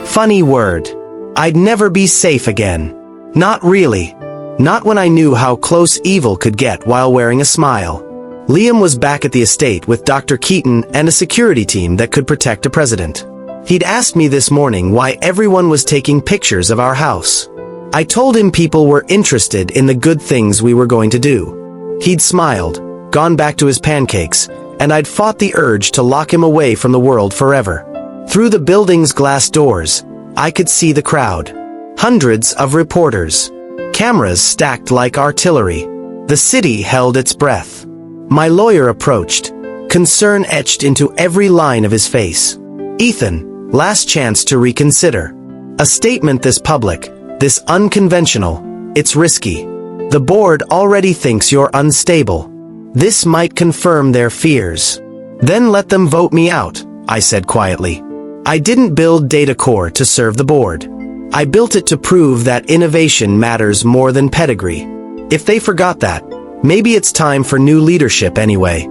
Funny word. I'd never be safe again. Not really. Not when I knew how close evil could get while wearing a smile. Liam was back at the estate with Dr. Keaton and a security team that could protect a president. He'd asked me this morning why everyone was taking pictures of our house. I told him people were interested in the good things we were going to do. He'd smiled, gone back to his pancakes, and I'd fought the urge to lock him away from the world forever. Through the building's glass doors, I could see the crowd. Hundreds of reporters. Cameras stacked like artillery. The city held its breath. My lawyer approached, concern etched into every line of his face. Ethan, last chance to reconsider. A statement this public, this unconventional, it's risky. The board already thinks you're unstable. This might confirm their fears. Then let them vote me out, I said quietly. I didn't build Data Core to serve the board. I built it to prove that innovation matters more than pedigree. If they forgot that, maybe it's time for new leadership anyway.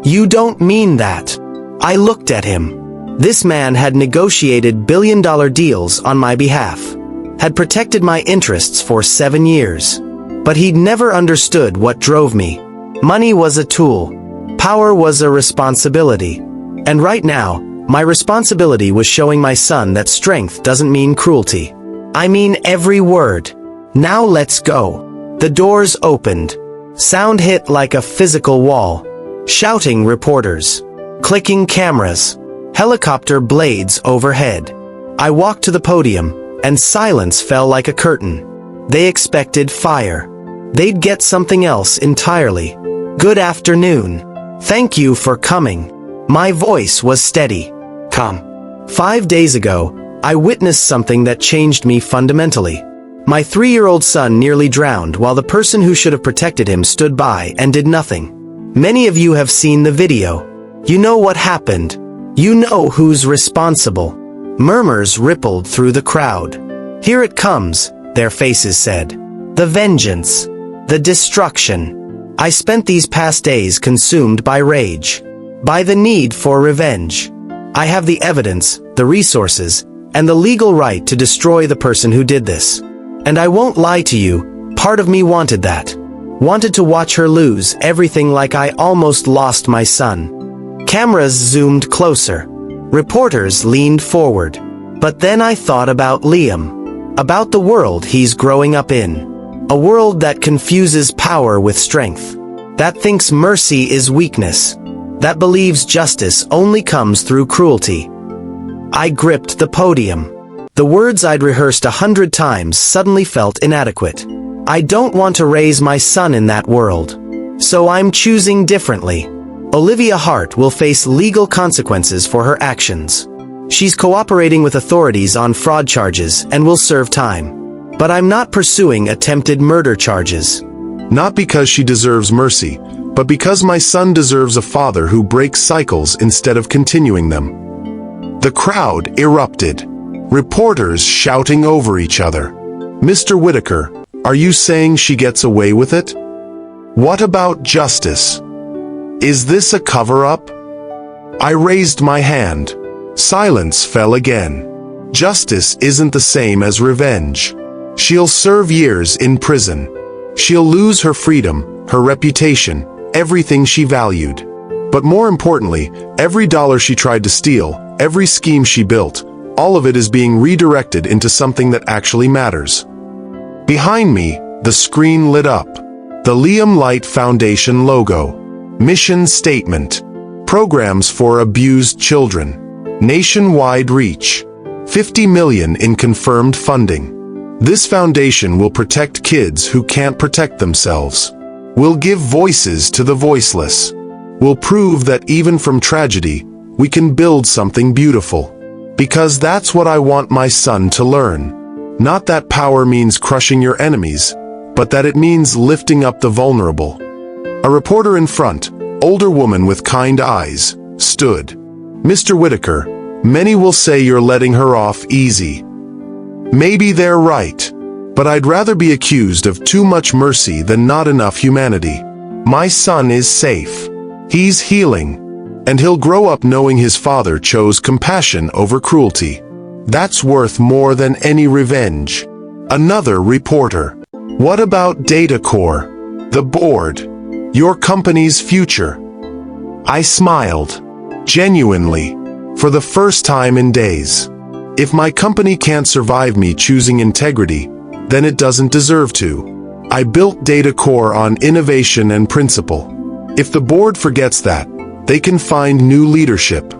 You don't mean that. I looked at him. This man had negotiated billion-dollar deals on my behalf, had protected my interests for 7 years. But he'd never understood what drove me. Money was a tool. Power was a responsibility. And right now, my responsibility was showing my son that strength doesn't mean cruelty. I mean every word. Now let's go. The doors opened. Sound hit like a physical wall. Shouting reporters. Clicking cameras. Helicopter blades overhead. I walked to the podium, and silence fell like a curtain. They expected fire. They'd get something else entirely. Good afternoon. Thank you for coming. My voice was steady. Come. 5 days ago, I witnessed something that changed me fundamentally. My 3-year-old son nearly drowned while the person who should have protected him stood by and did nothing. Many of you have seen the video. You know what happened. You know who's responsible. Murmurs rippled through the crowd. Here it comes, their faces said. The vengeance. The destruction. I spent these past days consumed by rage. By the need for revenge. I have the evidence, the resources, and the legal right to destroy the person who did this. And I won't lie to you, part of me wanted that. Wanted to watch her lose everything like I almost lost my son. Cameras zoomed closer. Reporters leaned forward. But then I thought about Liam. About the world he's growing up in. A world that confuses power with strength. That thinks mercy is weakness. That believes justice only comes through cruelty. I gripped the podium. The words I'd rehearsed 100 times suddenly felt inadequate. I don't want to raise my son in that world. So I'm choosing differently. Olivia Hart will face legal consequences for her actions. She's cooperating with authorities on fraud charges and will serve time. But I'm not pursuing attempted murder charges. Not because she deserves mercy, but because my son deserves a father who breaks cycles instead of continuing them. The crowd erupted. Reporters shouting over each other. Mr. Whitaker, are you saying she gets away with it? What about justice? Is this a cover-up? I raised my hand. Silence fell again. Justice isn't the same as revenge. She'll serve years in prison. She'll lose her freedom, her reputation, everything she valued. But more importantly, every dollar she tried to steal, every scheme she built, all of it is being redirected into something that actually matters. Behind me, the screen lit up. The Liam Light Foundation logo. Mission statement. Programs for abused children. Nationwide reach. 50 million in confirmed funding. This foundation will protect kids who can't protect themselves. We'll give voices to the voiceless. We'll prove that even from tragedy, we can build something beautiful. Because that's what I want my son to learn. Not that power means crushing your enemies, but that it means lifting up the vulnerable. A reporter in front, older woman with kind eyes, stood. Mr. Whitaker, many will say you're letting her off easy. Maybe they're right, but I'd rather be accused of too much mercy than not enough humanity. My son is safe. He's healing, and he'll grow up knowing his father chose compassion over cruelty. That's worth more than any revenge. Another reporter. What about DataCore? The board. Your company's future. I smiled. Genuinely. For the first time in days. If my company can't survive me choosing integrity, then it doesn't deserve to. I built DataCore on innovation and principle. If the board forgets that, they can find new leadership.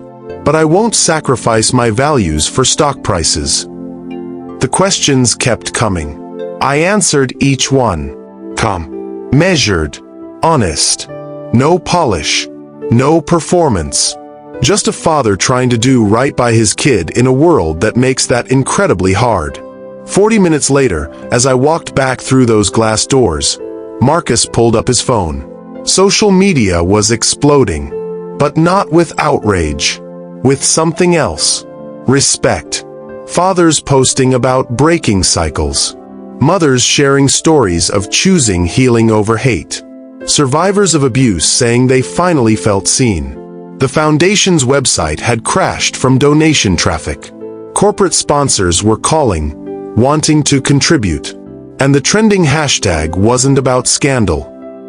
But I won't sacrifice my values for stock prices. The questions kept coming. I answered each one. Calm. Measured. Honest. No polish. No performance. Just a father trying to do right by his kid in a world that makes that incredibly hard. 40 minutes later, as I walked back through those glass doors, Marcus pulled up his phone. Social media was exploding. But not with outrage. With something else. Respect. Fathers posting about breaking cycles. Mothers sharing stories of choosing healing over hate. Survivors of abuse saying they finally felt seen. The foundation's website had crashed from donation traffic. Corporate sponsors were calling, wanting to contribute. And the trending hashtag wasn't about scandal.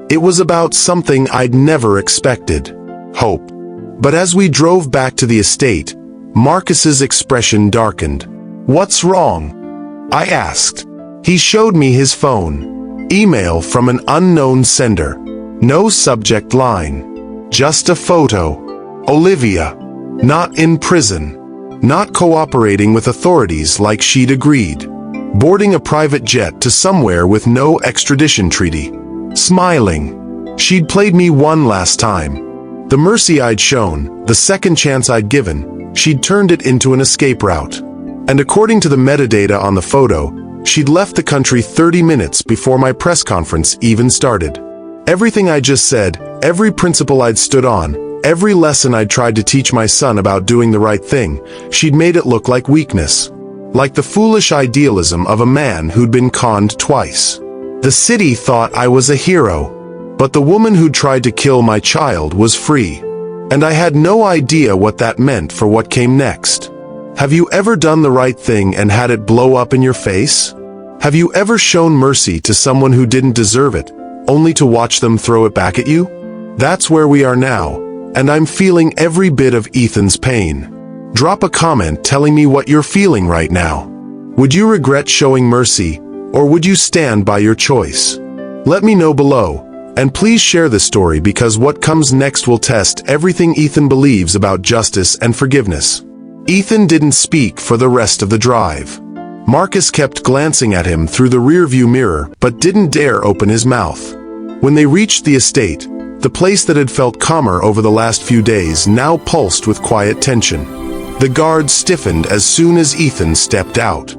It was about something I'd never expected. Hope. But as we drove back to the estate, Marcus's expression darkened. What's wrong? I asked. He showed me his phone. Email from an unknown sender. No subject line. Just a photo. Olivia. Not in prison. Not cooperating with authorities like she'd agreed. Boarding a private jet to somewhere with no extradition treaty. Smiling. She'd played me one last time. The mercy I'd shown, the second chance I'd given, she'd turned it into an escape route. And according to the metadata on the photo, she'd left the country 30 minutes before my press conference even started. Everything I just said, every principle I'd stood on, every lesson I'd tried to teach my son about doing the right thing, she'd made it look like weakness. Like the foolish idealism of a man who'd been conned twice. The city thought I was a hero, but the woman who'd tried to kill my child was free. And I had no idea what that meant for what came next. Have you ever done the right thing and had it blow up in your face? Have you ever shown mercy to someone who didn't deserve it, only to watch them throw it back at you? That's where we are now, and I'm feeling every bit of Ethan's pain. Drop a comment telling me what you're feeling right now. Would you regret showing mercy, or would you stand by your choice? Let me know below, and please share this story because what comes next will test everything Ethan believes about justice and forgiveness. Ethan didn't speak for the rest of the drive. Marcus kept glancing at him through the rearview mirror but didn't dare open his mouth. When they reached the estate, the place that had felt calmer over the last few days now pulsed with quiet tension. The guards stiffened as soon as Ethan stepped out.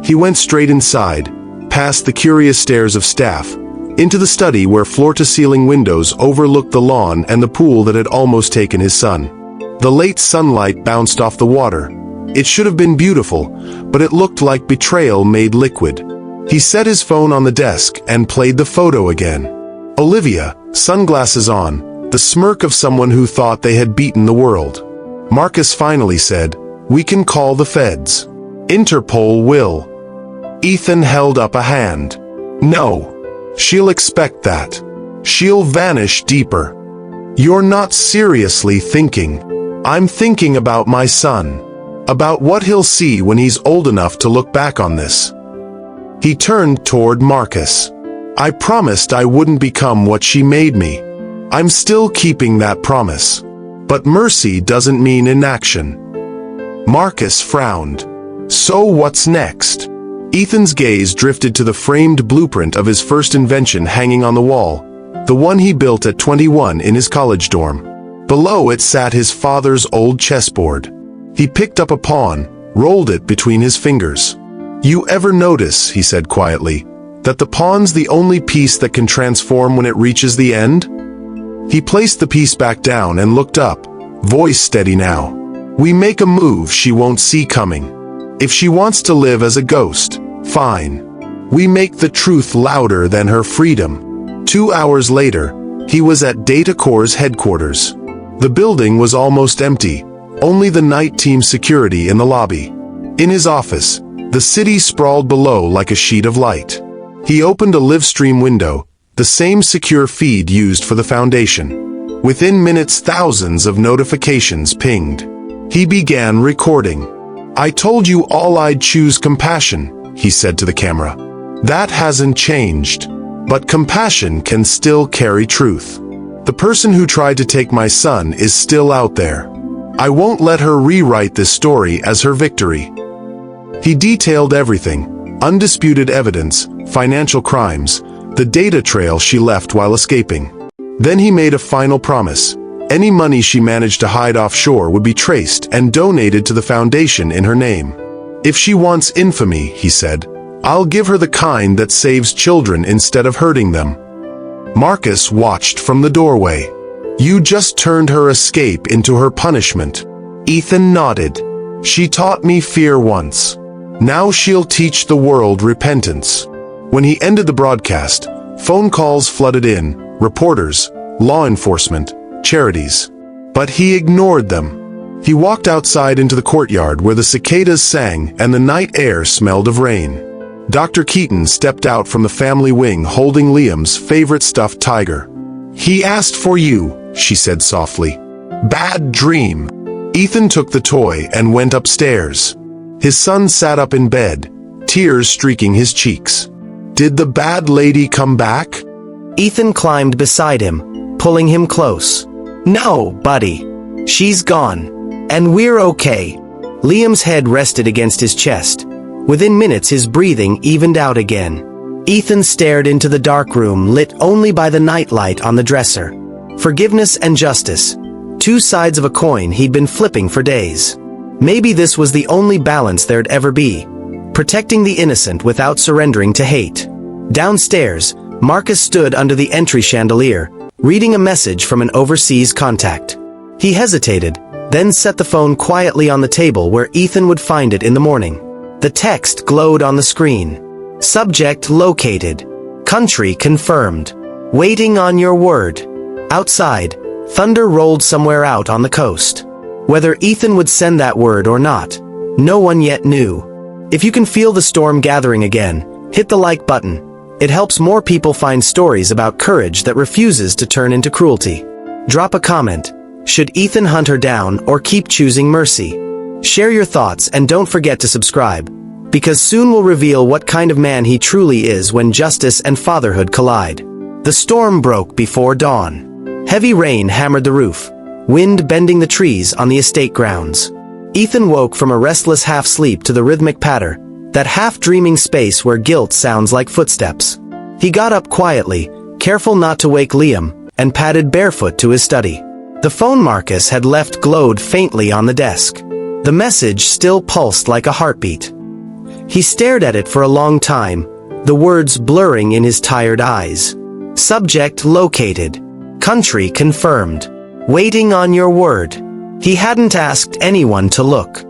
He went straight inside, past the curious stares of staff, into the study where floor-to-ceiling windows overlooked the lawn and the pool that had almost taken his son. The late sunlight bounced off the water, It should have been beautiful, but it looked like betrayal made liquid. He set his phone on the desk and played the photo again. Olivia, sunglasses on, the smirk of someone who thought they had beaten the world. Marcus finally said, "We can call the feds. Interpol will." Ethan held up a hand. "No. She'll expect that. She'll vanish deeper." "You're not seriously thinking." "I'm thinking about my son. About what he'll see when he's old enough to look back on this." He turned toward Marcus. "I promised I wouldn't become what she made me. I'm still keeping that promise. But mercy doesn't mean inaction." Marcus frowned. "So what's next?" Ethan's gaze drifted to the framed blueprint of his first invention hanging on the wall, the one he built at 21 in his college dorm. Below it sat his father's old chessboard. He picked up a pawn, rolled it between his fingers. "You ever notice," he said quietly, "that the pawn's the only piece that can transform when it reaches the end?" He placed the piece back down and looked up, voice steady now. "We make a move she won't see coming. If she wants to live as a ghost, fine. We make the truth louder than her freedom." 2 hours later, he was at Data Corps' headquarters. The building was almost empty, only the night team security in the lobby. In his office, the city sprawled below like a sheet of light. He opened a live stream window, the same secure feed used for the Foundation. Within minutes, thousands of notifications pinged. He began recording. "I told you all I'd choose compassion," he said to the camera. "That hasn't changed. But compassion can still carry truth. The person who tried to take my son is still out there. I won't let her rewrite this story as her victory." He detailed everything: undisputed evidence, financial crimes, the data trail she left while escaping. Then he made a final promise. Any money she managed to hide offshore would be traced and donated to the Foundation in her name. "If she wants infamy," he said, "I'll give her the kind that saves children instead of hurting them." Marcus watched from the doorway. "You just turned her escape into her punishment." Ethan nodded. "She taught me fear once. Now she'll teach the world repentance." When he ended the broadcast, phone calls flooded in, reporters, law enforcement, charities. But he ignored them. He walked outside into the courtyard where the cicadas sang and the night air smelled of rain. Dr. Keaton stepped out from the family wing holding Liam's favorite stuffed tiger. "He asked for you," she said softly. "Bad dream." Ethan took the toy and went upstairs. His son sat up in bed, tears streaking his cheeks. "Did the bad lady come back?" Ethan climbed beside him, pulling him close. "No, buddy. She's gone. And we're okay." Liam's head rested against his chest. Within minutes his breathing evened out again. Ethan stared into the dark room lit only by the nightlight on the dresser. Forgiveness and justice. Two sides of a coin he'd been flipping for days. Maybe this was the only balance there'd ever be. Protecting the innocent without surrendering to hate. Downstairs, Marcus stood under the entry chandelier, reading a message from an overseas contact. He hesitated, then set the phone quietly on the table where Ethan would find it in the morning. The text glowed on the screen. Subject located. Country confirmed. Waiting on your word. Outside, thunder rolled somewhere out on the coast. Whether Ethan would send that word or not, no one yet knew. If you can feel the storm gathering again, hit the like button. It helps more people find stories about courage that refuses to turn into cruelty. Drop a comment. Should Ethan hunt her down or keep choosing mercy? Share your thoughts and don't forget to subscribe, because soon we'll reveal what kind of man he truly is when justice and fatherhood collide. The storm broke before dawn. Heavy rain hammered the roof, wind bending the trees on the estate grounds. Ethan woke from a restless half-sleep to the rhythmic patter, that half-dreaming space where guilt sounds like footsteps. He got up quietly, careful not to wake Liam, and padded barefoot to his study. The phone Marcus had left glowed faintly on the desk. The message still pulsed like a heartbeat. He stared at it for a long time, the words blurring in his tired eyes. Subject located. Country confirmed. Waiting on your word. He hadn't asked anyone to look.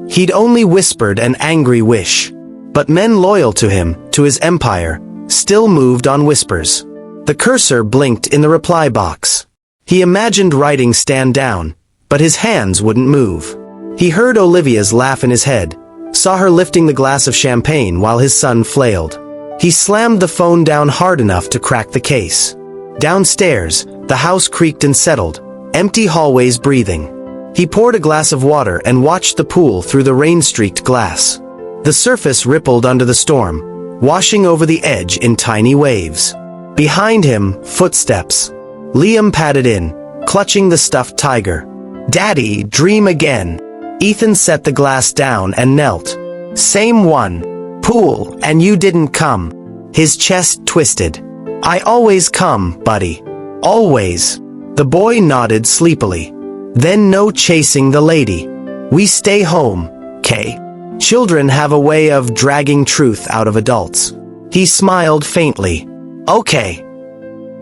He'd only whispered an angry wish. But men loyal to him, to his empire, still moved on whispers. The cursor blinked in the reply box. He imagined writing "stand down," but his hands wouldn't move. He heard Olivia's laugh in his head, saw her lifting the glass of champagne while his son flailed. He slammed the phone down hard enough to crack the case. Downstairs, the house creaked and settled, empty hallways breathing. He poured a glass of water and watched the pool through the rain-streaked glass. The surface rippled under the storm, washing over the edge in tiny waves. Behind him, footsteps. Liam padded in, clutching the stuffed tiger. "Daddy, dream again." Ethan set the glass down and knelt. "Same one. Pool, and you didn't come." His chest twisted. "I always come, buddy. Always." The boy nodded sleepily. "Then no chasing the lady. We stay home, 'kay? Children have a way of dragging truth out of adults." He smiled faintly. "Okay."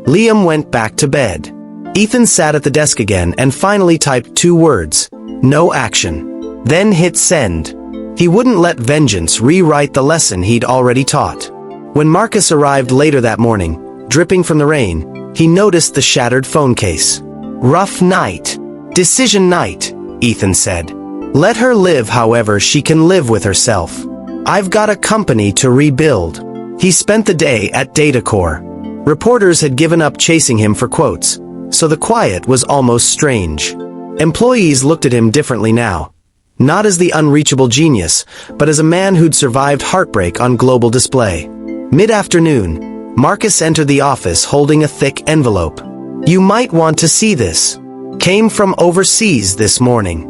Liam went back to bed. Ethan sat at the desk again and finally typed 2 words. No action. Then hit send. He wouldn't let vengeance rewrite the lesson he'd already taught. When Marcus arrived later that morning, dripping from the rain, he noticed the shattered phone case. "Rough night. Decision night," Ethan said. "Let her live however she can live with herself. I've got a company to rebuild." He spent the day at Datacore. Reporters had given up chasing him for quotes, so the quiet was almost strange. Employees looked at him differently now. Not as the unreachable genius, but as a man who'd survived heartbreak on global display. Mid-afternoon, Marcus entered the office holding a thick envelope. "You might want to see this. Came from overseas this morning."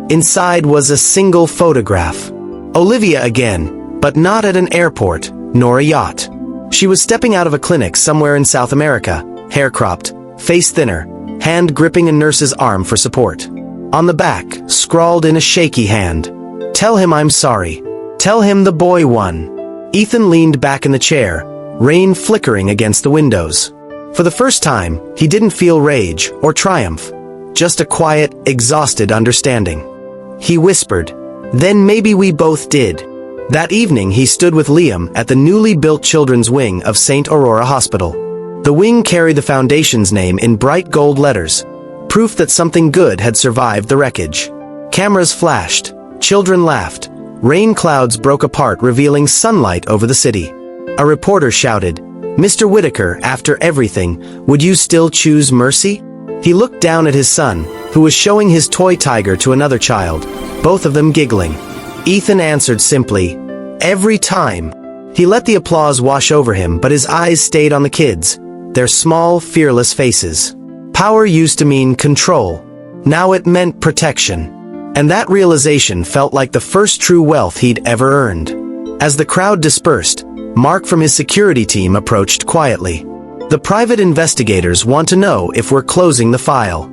Inside was a single photograph. Olivia again, but not at an airport, nor a yacht. She was stepping out of a clinic somewhere in South America, hair cropped, face thinner, hand gripping a nurse's arm for support. On the back, scrawled in a shaky hand, "Tell him I'm sorry. Tell him the boy won." Ethan leaned back in the chair, rain flickering against the windows. For the first time, he didn't feel rage or triumph, just a quiet, exhausted understanding. He whispered, "Then maybe we both did." That evening he stood with Liam at the newly built children's wing of St. Aurora Hospital. The wing carried the foundation's name in bright gold letters, proof that something good had survived the wreckage. Cameras flashed, children laughed, rain clouds broke apart revealing sunlight over the city. A reporter shouted, "Mr. Whitaker, after everything, would you still choose mercy?" He looked down at his son, who was showing his toy tiger to another child, both of them giggling. Ethan answered simply, "Every time." He let the applause wash over him, but his eyes stayed on the kids, their small, fearless faces. Power used to mean control. Now it meant protection. And that realization felt like the first true wealth he'd ever earned. As the crowd dispersed, Mark from his security team approached quietly. "The private investigators want to know if we're closing the file."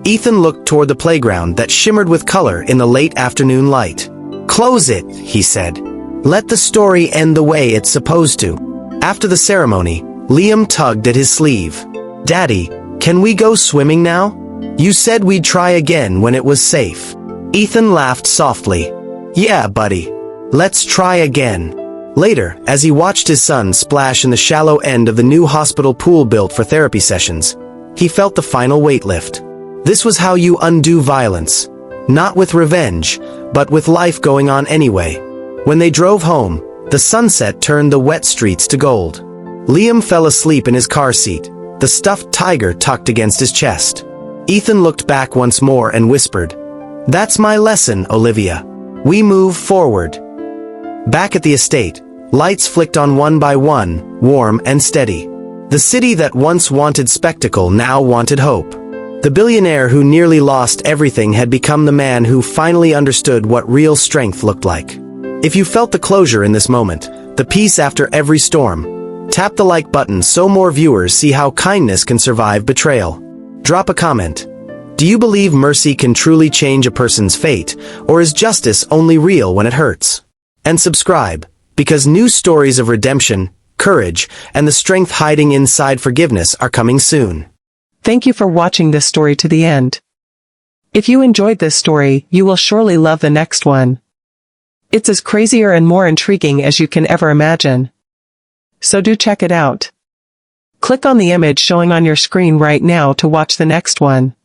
Ethan looked toward the playground that shimmered with color in the late afternoon light. "Close it," he said. "Let the story end the way it's supposed to." After the ceremony, Liam tugged at his sleeve. "Daddy, can we go swimming now? You said we'd try again when it was safe." Ethan laughed softly. "Yeah, buddy. Let's try again." Later, as he watched his son splash in the shallow end of the new hospital pool built for therapy sessions, he felt the final weight lift. This was how you undo violence. Not with revenge, but with life going on anyway. When they drove home, the sunset turned the wet streets to gold. Liam fell asleep in his car seat, the stuffed tiger tucked against his chest. Ethan looked back once more and whispered, "That's my lesson, Olivia. We move forward." Back at the estate, lights flicked on one by one, warm and steady. The city that once wanted spectacle now wanted hope. The billionaire who nearly lost everything had become the man who finally understood what real strength looked like. If you felt the closure in this moment, the peace after every storm, tap the like button so more viewers see how kindness can survive betrayal. Drop a comment. Do you believe mercy can truly change a person's fate, or is justice only real when it hurts? And subscribe, because new stories of redemption, courage, and the strength hiding inside forgiveness are coming soon. Thank you for watching this story to the end. If you enjoyed this story, you will surely love the next one. It's as crazier and more intriguing as you can ever imagine. So do check it out. Click on the image showing on your screen right now to watch the next one.